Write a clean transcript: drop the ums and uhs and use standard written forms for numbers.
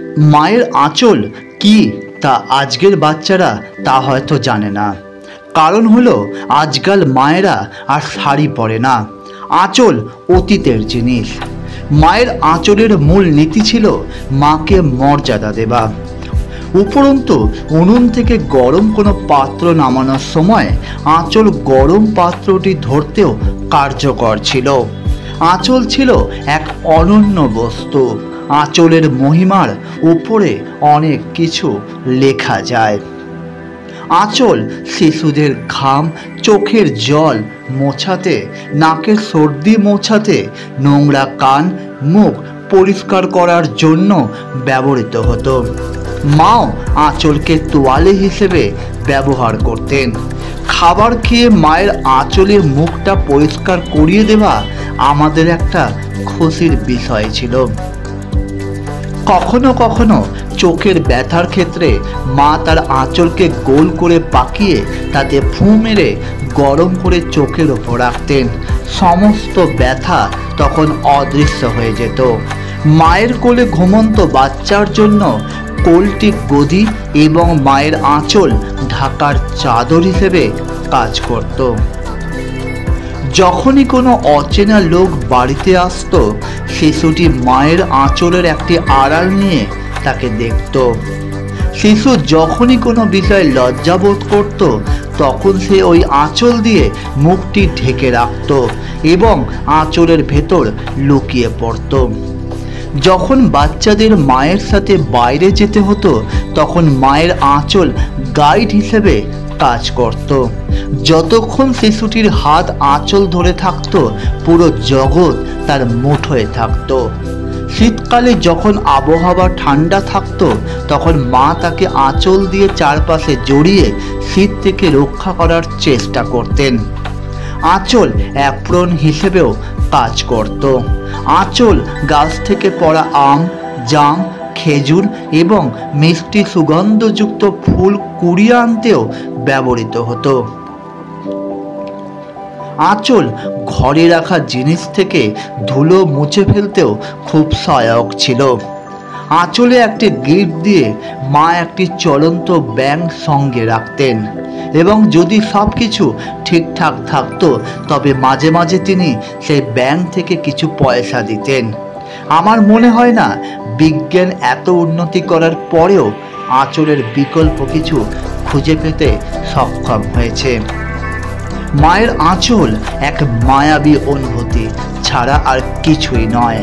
মায়ের আঁচল কি তা আজকের বাচ্চারা তা হয়তো জানে না। কারণ হলো আজকাল মায়েরা আর শাড়ি পরে না, আঁচল অতীতের জিনিস। মায়ের আঁচলের মূল নীতি ছিল মাকে মর্যাদা দেওয়া। উপরন্তু উনুন থেকে গরম কোনো পাত্র নামানোর সময় আঁচল গরম পাত্রটি ধরতেও কার্যকর ছিল। আঁচল ছিল এক অনন্য বস্তু। আঁচলের মহিমার উপরে অনেক কিছু লেখা যায়। আঁচল শিশুদের ঘাম, চোখের জল মোছাতে, নাকের সর্দি মোছাতে, নোংরা কান, মুখ পরিষ্কার করার জন্য ব্যবহৃত হতো। মাও আঁচলকে তোয়ালে হিসেবে ব্যবহার করতেন। খাবার খেয়ে মায়ের আঁচলে মুখটা পরিষ্কার করিয়ে দেওয়া আমাদের একটা খুশির বিষয় ছিল। কখনো কখনো চোখের ব্যথার ক্ষেত্রে মা তার আঁচলকে গোল করে পাকিয়ে তাতে ফু মেরে গরম করে চোখের ওপর রাখতেন। সমস্ত ব্যথা তখন অদৃশ্য হয়ে যেত। মায়ের কোলে ঘুমন্ত বাচ্চার জন্য কোলটি গদি এবং মায়ের আঁচল ঢাকার চাদর হিসেবে কাজ করত। যখনই কোনো অচেনা লোক বাড়িতে আসতো, শিশুটি মায়ের আঁচলের একটি আড়াল নিয়ে তাকে দেখত। শিশু যখনই কোনো বিষয়ে লজ্জাবোধ করত, তখন সে ওই আঁচল দিয়ে মুখটি ঢেকে রাখত এবং আঁচলের ভেতর লুকিয়ে পড়ত। যখন বাচ্চাদের মায়ের সাথে বাইরে যেতে হতো, তখন মায়ের আঁচল গাইড হিসেবে কাজ করত। যতক্ষণ শিশুটির হাত আঁচল ধরে থাকত, পুরো জগৎ তার মুঠোয় থাকত। শীতকালে যখন আবহাওয়া ঠান্ডা থাকত, তখন মা তাকে আঁচল দিয়ে চারপাশে জড়িয়ে শীত থেকে রক্ষা করার চেষ্টা করতেন। আঁচল অ্যাপ্রন হিসেবেও কাজ করত। আঁচল গাছ থেকে পড়া আম, জাম, খেজুর এবং মিষ্টি সুগন্ধযুক্ত ফুল কুড়িয়ে আনতেও ব্যবহৃত হতো। আঁচল ঘরে রাখা জিনিস থেকে ধুলো মুছে ফেলতেও খুব সহায়ক ছিল। আঁচলে একটি গিট দিয়ে মা একটি চলন্ত ব্যাঙ সঙ্গে রাখতেন এবং যদি সব কিছু ঠিকঠাক থাকতো, তবে মাঝে মাঝে তিনি সেই ব্যাঙ থেকে কিছু পয়সা দিতেন। আমার মনে হয় না বিজ্ঞান এত উন্নতি করার পরেও আঁচলের বিকল্প কিছু খুঁজে পেতে সক্ষম হয়েছে। মায়ের আঁচল এক মায়াবী অনুভূতি ছাড়া আর কিছুই নয়।